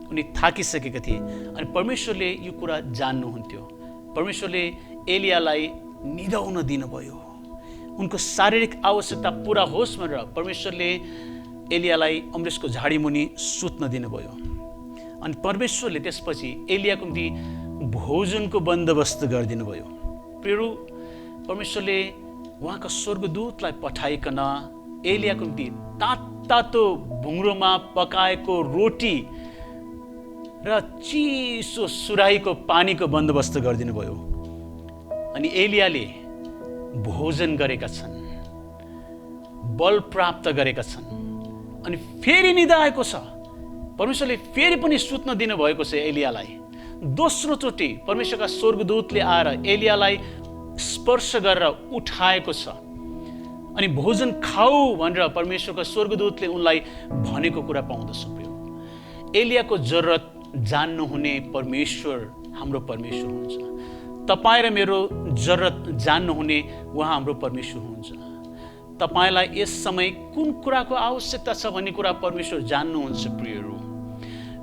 उनी थाकिसकेका थिए अनि परमेश्वरले यो कुरा जान्नुहुन्थ्यो। परमेश्वरले एलियालाई निदाउन दिनुभयो, उनको शारीरिक आवश्यकता पुरा होस् भनेर परमेश्वरले एलियालाई अमृषको झाडी मुनि सुत्न दिनुभयो। अनि परमेश्वरले त्यसपछि एलियाको निम्ति भोजनको बन्दोबस्त गरिदिनु भयो। प्रियहरू, परमेश्वरले उहाँका स्वर्गदूतलाई पठाइकन एलियाको निम्ति तातो भुङ्ग्रोमा पकाएको रोटी र चिसो सुराहीको पानीको बन्दोबस्त गरिदिनु भयो। अनि एलियाले भोजन गरेका छन्, बल प्राप्त गरेका छन्, अनि फेरि निदाएको छ। परमेश्वरले फेरि पनि सुत्न दिनुभएको छ एलियालाई। दोस्रो चोटि परमेश्वरका स्वर्गदूतले आएर एलियालाई स्पर्श गरेर उठाएको छ। अनि भोजन खाऊ भनेर परमेश्वरका स्वर्गदूतले उनलाई भनेको कुरा पाउँदछौँ। एलियाको जरुरत जान्नुहुने परमेश्वर हाम्रो परमेश्वर हुन्छ। तपाईँ र मेरो जरुरत जान्नुहुने उहाँ हाम्रो परमेश्वर हुन्छ। तपाईलाई यस समय कुन कुराको आवश्यकता छ भन्ने कुरा परमेश्वर जान्नुहुन्छ।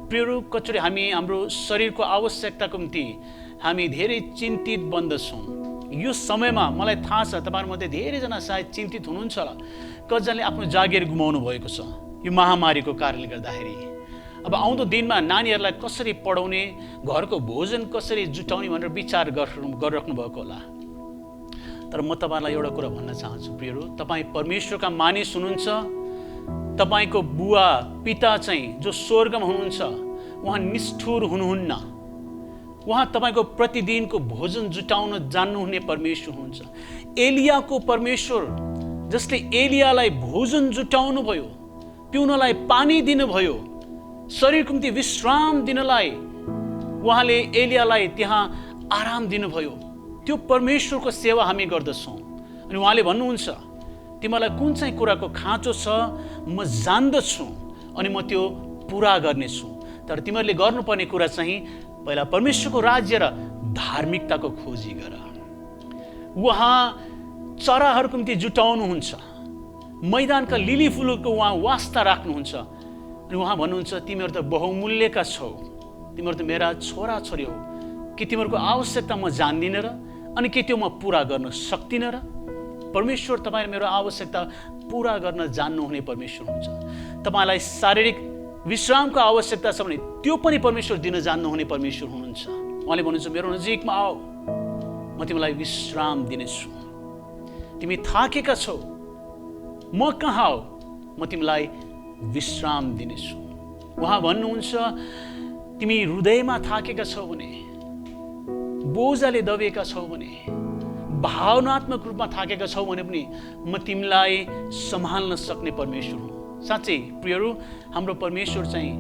प्रियहरू, कचोटि हामी हाम्रो शरीरको आवश्यकताको निम्ति हामी धेरै चिन्तित बन्दछौँ। यो समयमा मलाई थाहा छ तपाईँहरूमध्ये धेरैजना सायद चिन्तित हुनुहुन्छ होला। कतिजनाले आफ्नो जागिर गुमाउनु भएको छ यो महामारीको कारणले गर्दाखेरि। अब आउँदो दिनमा नानीहरूलाई कसरी पढाउने, घरको भोजन कसरी जुटाउने भनेर विचार गरिराख्नु भएको होला। तर म तपाईँलाई एउटा कुरा भन्न चाहन्छु प्रियहरू, तपाईँ परमेश्वरका मानिस हुनुहुन्छ। तपाईँको बुवा पिता चाहिँ जो स्वर्गमा हुनुहुन्छ उहाँ निष्ठुर हुनुहुन्न। उहाँ तपाईँको प्रतिदिनको भोजन जुटाउन जान्नुहुने परमेश्वर हुनुहुन्छ। एलियाको परमेश्वर जसले एलियालाई भोजन जुटाउनु भयो, पिउनलाई पानी दिनुभयो, शरीरको निम्ति विश्राम दिनलाई उहाँले एलियालाई त्यहाँ आराम दिनुभयो। त्यो परमेश्वरको सेवा हामी गर्दछौँ। अनि उहाँले भन्नुहुन्छ, तिमीलाई कुन चाहिँ कुराको खाँचो छ म जान्दछु अनि म त्यो पुरा गर्नेछु। तर तिमीहरूले गर्नुपर्ने कुरा चाहिँ पहिला परमेश्वरको राज्य र धार्मिकताको खोजी गर। उहाँ चराहरूको निम्ति जुटाउनुहुन्छ, मैदानका लिली फुलको उहाँ वास्ता राख्नुहुन्छ। अनि उहाँ भन्नुहुन्छ, तिमीहरू त बहुमूल्यका छौ, तिमीहरू त मेरा छोरा छोरी हो, कि तिमीहरूको आवश्यकता म जान्दिनँ र अनि के त्यो म पुरा गर्न सक्दिनँ र? परमेश्वर तपाईँ मेरो आवश्यकता पुरा गर्न जान्नुहुने परमेश्वर हुन्छ। तपाईँलाई शारीरिक विश्रामको आवश्यकता छ भने त्यो पनि परमेश्वर दिन जान्नुहुने परमेश्वर हुनुहुन्छ। उहाँले भन्नुहुन्छ, मेरो नजिकमा आऊ, म तिमीलाई विश्राम दिनेछु। तिमी थाकेका छौ, म कहाँ आऊ, म तिमीलाई विश्राम दिनेछु। उहाँ भन्नुहुन्छ, तिमी हृदयमा थाकेका छौ भने, बोझाले दबिएका छौ भने, भावनात्मक रूपमा थाकेका छौ भने पनि म तिमीलाई सम्हाल्न सक्ने परमेश्वर हुँ। साँच्चै प्रियहरू, हाम्रो परमेश्वर चाहिँ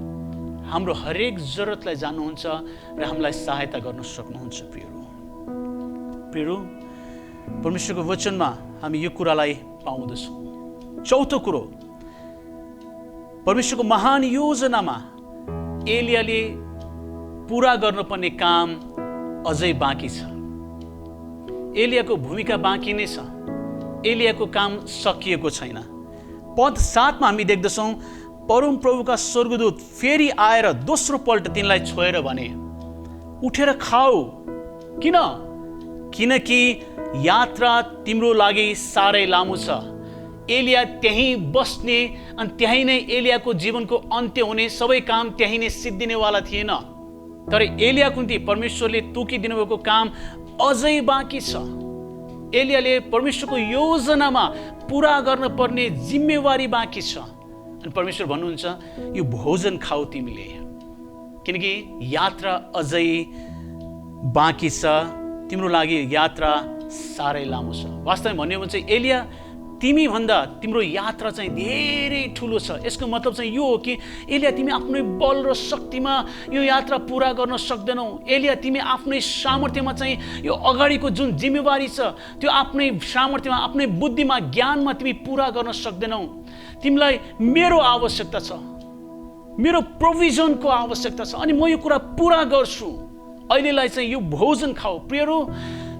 हाम्रो हरेक जरुरतलाई जान्नुहुन्छ र हामीलाई सहायता गर्न सक्नुहुन्छ। प्रियहरू, परमेश्वरको वचनमा हामी यो कुरालाई पाउँदछौँ। चौथो कुरो, परमेश्वरको महान योजनामा एलियाले पुरा गर्नुपर्ने काम अझै बाँकी छ। एलियाको भूमिका बाँकी नै छ, एलियाको काम सकिएको छैन। पद 7 मा हामी देख्दछौँ, परमप्रभुका स्वर्गदूत फेरि आएर दोस्रो पल्ट तिनलाई छोएर भने, उठेर खाऊ। किन? किनकि यात्रा तिम्रो लागि साह्रै लामो छ। एलिया त्यहीँ बस्ने अनि त्यहीँ नै एलियाको जीवनको अन्त्य हुने, सबै काम त्यहीँ नै सिद्धिनेवाला थिएन। तर एलियाको निम्ति परमेश्वरले तोकिदिनु भएको काम अझै बाँकी छ। एलियाले परमेश्वरको योजनामा पुरा गर्न पर्ने जिम्मेवारी बाँकी छ। अनि परमेश्वर भन्नुहुन्छ, यो भोजन खाऊ तिमीले, किनकि यात्रा अझै बाँकी छ, तिम्रो लागि यात्रा साह्रै लामो छ। वास्तवमा भन्यो भने चाहिँ एलिया, तिमी भन्दा तिम्रो यात्रा चाहिँ धेरै ठुलो छ। यसको मतलब चाहिँ यो हो कि एलिया, तिमी आफ्नै बल र शक्तिमा यो यात्रा पुरा गर्न सक्दैनौ। एलिया, तिमी आफ्नै सामर्थ्यमा चाहिँ यो अगाडिको जुन जिम्मेवारी छ त्यो आफ्नै सामर्थ्यमा, आफ्नै बुद्धिमा, ज्ञानमा तिमी पुरा गर्न सक्दैनौ। तिमीलाई मेरो आवश्यकता छ, मेरो प्रोभिजनको आवश्यकता छ, अनि म यो कुरा पुरा गर्छु। अहिलेलाई चाहिँ यो भोजन खाऊ। प्रियहरू,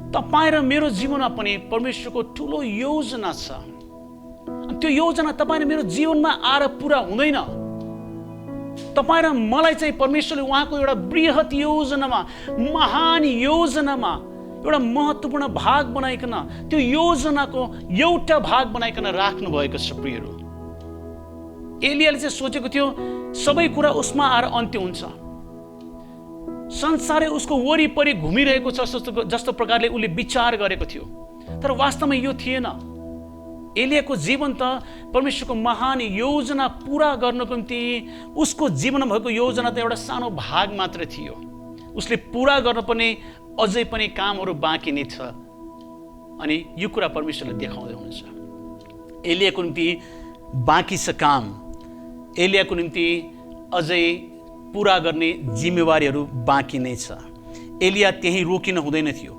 तपाईँ र मेरो जीवनमा पनि परमेश्वरको ठुलो योजना छ। त्यो योजना तपाईँ र मेरो जीवनमा आएर पुरा हुँदैन। तपाईँ र मलाई चाहिँ परमेश्वरले उहाँको एउटा बृहत योजनामा, महान योजनामा एउटा महत्त्वपूर्ण भाग बनाइकन, त्यो योजनाको एउटा भाग बनाइकन राख्नु भएको छ। प्रियहरू, एलियाले चाहिँ सोचेको थियो सबै कुरा उसमा आएर अन्त्य हुन्छ, संसारै उसको वरिपरि घुमिरहेको छ जस्तो प्रकारले उसले विचार गरेको थियो। तर वास्तवमा यो थिएन। एलियाको जीवन त परमेश्वरको महान योजना पुरा गर्नको निम्ति उसको जीवनमा भएको योजना त एउटा सानो भाग मात्र थियो। उसले पुरा गर्नुपर्ने अझै पनि कामहरू बाँकी नै छ। अनि यो कुरा परमेश्वरले देखाउँदै हुनुहुन्छ। एलियाको निम्ति बाँकी छ काम, एलियाको निम्ति अझै पुरा गर्ने जिम्मेवारीहरू बाँकी नै छ। एलिया त्यहीँ रोकिन हुँदैन थियो।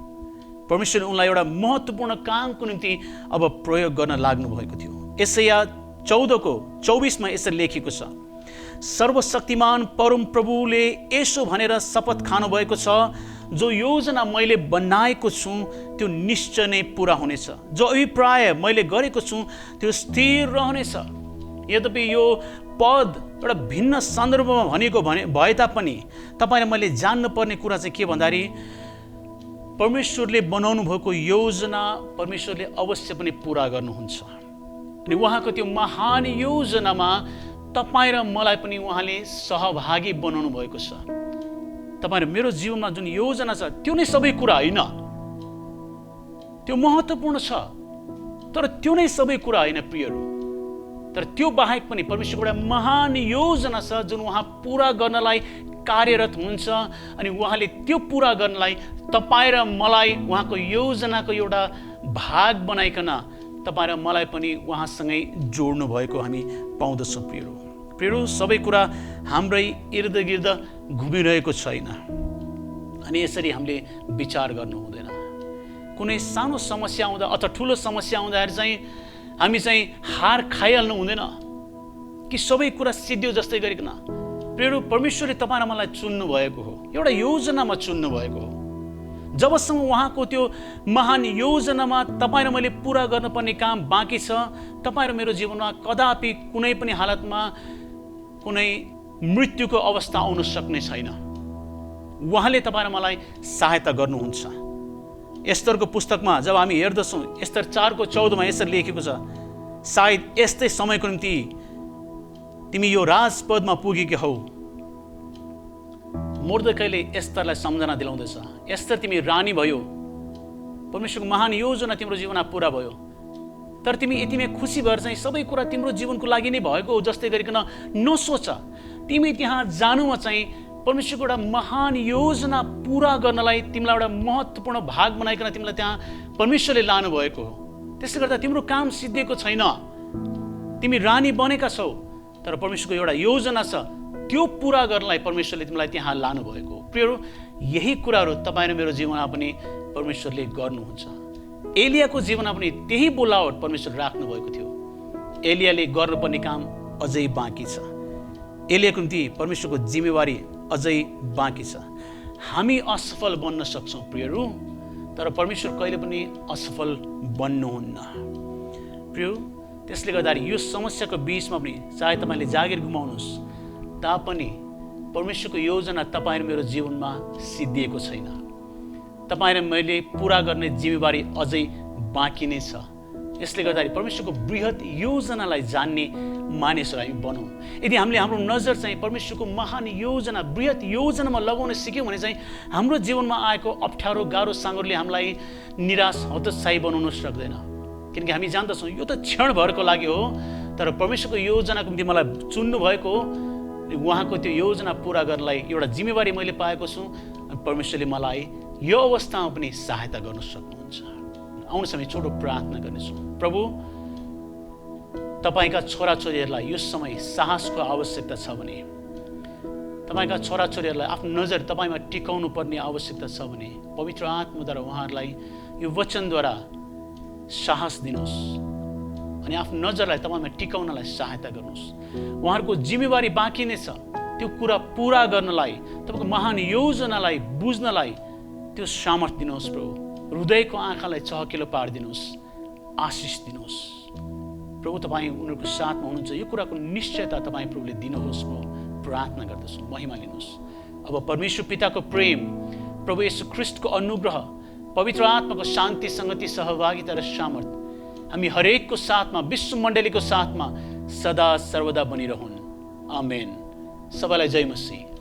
परमेश्वरले उनलाई एउटा महत्त्वपूर्ण कामको निम्ति अब प्रयोग गर्न लाग्नु भएको थियो। यशाया 14:24 मा यसरी लेखेको छ, सर्वशक्तिमान परमप्रभुले यसो भनेर शपथ खानु भएको छ, जो योजना मैले बनाएको छु त्यो निश्चय नै पुरा हुनेछ, जो अभिप्राय मैले गरेको छु त्यो स्थिर रहनेछ। यद्यपि यो पद एउटा भिन्न सन्दर्भमा भनेको भए तापनि तपाईँले मैले जान्नुपर्ने कुरा चाहिँ के भन्दाखेरि, परमेश्वरले बनाउनु भएको योजना परमेश्वरले अवश्य पनि पुरा गर्नुहुन्छ। अनि उहाँको त्यो महान योजनामा तपाईँ र मलाई पनि उहाँले सहभागी बनाउनु भएको छ। तपाईँ र मेरो जीवनमा जुन योजना छ त्यो नै सबै कुरा होइन, त्यो महत्त्वपूर्ण छ, तर त्यो नै सबै कुरा होइन प्रियहरू। तर त्यो बाहेक पनि परमेश्वरको एउटा महान योजना छ जुन उहाँ पुरा गर्नलाई कार्यरत हुन्छ। अनि उहाँले त्यो पुरा गर्नलाई तपाईँ र मलाई उहाँको योजनाको एउटा भाग बनाइकन तपाईँ र मलाई पनि उहाँसँगै जोड्नु भएको हामी पाउँदछौँ। प्रियहरू, सबै कुरा हाम्रै इर्द गिर्द घुमिरहेको छैन। अनि यसरी हामीले विचार गर्नु हुँदैन। कुनै सानो समस्या आउँदा अथवा ठुलो समस्या आउँदाखेरि चाहिँ हामी चाहिँ हार खाइहाल्नु हुँदैन कि सबै कुरा सिद्धियो जस्तै गरिकन। प्रियहरू, परमेश्वरले तपाईँ र मलाई चुन्नु भएको हो, एउटा योजनामा चुन्नु भएको हो। जबसम्म उहाँको त्यो महान योजनामा तपाईँ र मैले पुरा गर्नुपर्ने काम बाँकी छ, तपाईँ र मेरो जीवनमा कदापि कुनै पनि हालतमा कुनै मृत्युको अवस्था आउन सक्ने छैन। उहाँले तपाईँ र मलाई सहायता गर्नुहुन्छ। एस्तरको पुस्तकमा जब हामी हेर्दछौँ, एस्तर 4:14 यसरी लेखेको छ, सायद यस्तै समयको निम्ति तिमी यो राजपदमा पुगेकी हौ। मोर्देखाईले एस्तरलाई सम्झना दिलाउँदैछ, एस्तर तिमी रानी भयो, परमेश्वरको महान योजना तिम्रो जीवनमा पुरा भयो, तर तिमी यतिमै खुसी भएर चाहिँ सबै कुरा तिम्रो जीवनको लागि नै भएको हो जस्तै गरिकन नसोच। तिमी त्यहाँ जानुमा चाहिँ परमेश्वरको एउटा महान योजना पुरा गर्नलाई तिमीलाई एउटा महत्त्वपूर्ण भाग बनाइकन तिमीलाई त्यहाँ परमेश्वरले लानु भएको हो। त्यसले गर्दा तिम्रो काम सिद्धिएको छैन, तिमी रानी बनेका छौ, तर परमेश्वरको एउटा योजना छ, त्यो पुरा गर्नलाई परमेश्वरले तिमीलाई त्यहाँ लानु भएको हो। प्रियहरू, यही कुराहरू तपाईँ र मेरो जीवनमा पनि परमेश्वरले गर्नुहुन्छ। एलियाको जीवनमा पनि त्यही बोलावट परमेश्वर राख्नु भएको थियो। एलियाले गर्नुपर्ने काम अझै बाँकी छ। एलियाको निम्ति परमेश्वरको जिम्मेवारी अझै बाँकी छ। हामी असफल बन्न सक्छौँ प्रियहरू, तर परमेश्वर कहिले पनि असफल बन्नुहुन्न। प्रिय, त्यसले गर्दाखेरि यो समस्याको बिचमा पनि चाहे तपाईँले जागिर गुमाउनुहोस् तापनि परमेश्वरको योजना तपाईँ र मेरो जीवनमा सिद्धिएको छैन। तपाईँ र मैले पुरा गर्ने जिम्मेवारी अझै बाँकी नै छ। यसले गर्दाखेरि परमेश्वरको बृहत योजनालाई जान्ने मानिसहरू हामी बनौँ। यदि हामीले हाम्रो नजर चाहिँ परमेश्वरको महान योजना, बृहत योजनामा लगाउन सिक्यौँ भने चाहिँ हाम्रो जीवनमा आएको अप्ठ्यारो, गाह्रो साँगुरोले हामीलाई निराश, हतोत्साही बनाउन सक्दैन। किनकि हामी जान्दछौँ यो त क्षणभरको लागि हो, तर परमेश्वरको योजनाको निम्ति मलाई चुन्नु भएको हो। उहाँको त्यो योजना पुरा गर्नलाई एउटा जिम्मेवारी मैले पाएको छु। परमेश्वरले मलाई यो अवस्थामा पनि सहायता गर्न सक्नुहुन्छ। आउनुहोस् हामी छोटो प्रार्थना गर्नेछौँ। प्रभु, तपाईँका छोराछोरीहरूलाई यो समय साहसको आवश्यकता छ भने, तपाईँका छोराछोरीहरूलाई आफ्नो नजर तपाईँमा टिकाउनु पर्ने आवश्यकता छ भने, पवित्र आत्माद्वारा उहाँहरूलाई यो वचनद्वारा साहस दिनुहोस् अनि आफ्नो नजरलाई तपाईँमा टिकाउनलाई सहायता गर्नुहोस्। उहाँहरूको जिम्मेवारी बाँकी नै छ, त्यो कुरा पुरा गर्नलाई, तपाईँको महान योजनालाई बुझ्नलाई त्यो सामर्थ्य दिनुहोस्। प्रभु, हृदयको आँखालाई चहकिलो पारिदिनुहोस्, आशिष दिनुहोस्। प्रभु, तपाईँ उनीहरूको साथमा हुनुहुन्छ, यो कुराको निश्चयता तपाईँ प्रभुले दिनुहोस्। म प्रार्थना गर्दछु, महिमा लिनुहोस्। अब परमेश्वर पिताको प्रेम, प्रभु येशू ख्रीष्टको अनुग्रह, पवित्र आत्माको शान्ति, संगति, सहभागिता र सामर्थ्य हामी हरेकको साथमा, विश्व मण्डलीको साथमा सदा सर्वदा बनिरहन्। आमेन। सबैलाई जय मसीह।